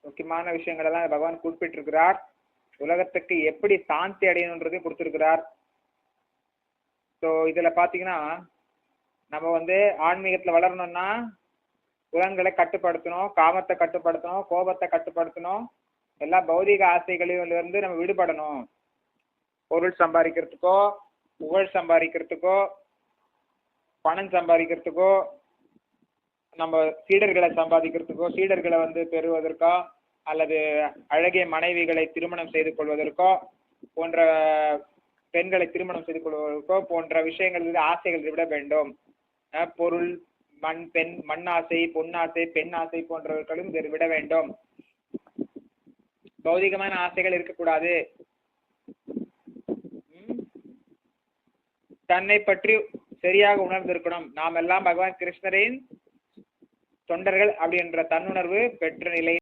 முக்கியமான விஷயங்கள் எல்லாம் பகவான் குறிப்பிட்டிருக்கிறார். உலகத்துக்கு எப்படி சாந்தி அடையணுன்றதையும் கொடுத்திருக்கிறார். ஸோ இதுல பாத்தீங்கன்னா நம்ம ஆன்மீகத்துல வளரணும்னா புலன்களை கட்டுப்படுத்தணும், காமத்தை கட்டுப்படுத்தணும், கோபத்தை கட்டுப்படுத்தணும், எல்லா பௌதிக ஆசைகளிலிருந்து நம்ம விடுபடணும். பொருள் சம்பாதிக்கிறதுக்கோ, புகழ் சம்பாதிக்கிறதுக்கோ, பணம் சம்பாதிக்கிறதுக்கோ, நம்ம சீடர்களை சம்பாதிக்கிறதுக்கோ, சீடர்களை பெறுவதற்கோ, அல்லது அழகிய மனைவிகளை திருமணம் செய்து கொள்வதற்கோ, போன்ற பெண்களை திருமணம் செய்து கொள்வதற்கோ போன்ற விஷயங்கள் ஆசைகள் விட வேண்டும். பொருள், மண் ஆசை, பொன்னாசை, பெண் ஆசை போன்றவர்களும் விட வேண்டும். பௌதிகமான ஆசைகள் இருக்கக்கூடாது. தன்னை பற்றி சரியாக உணர்ந்திருக்கணும். நாம் எல்லாம் பகவான் கிருஷ்ணரின் தொண்டர்கள் அப்படின்ற தன்னுணர்வு பெற்ற நிலை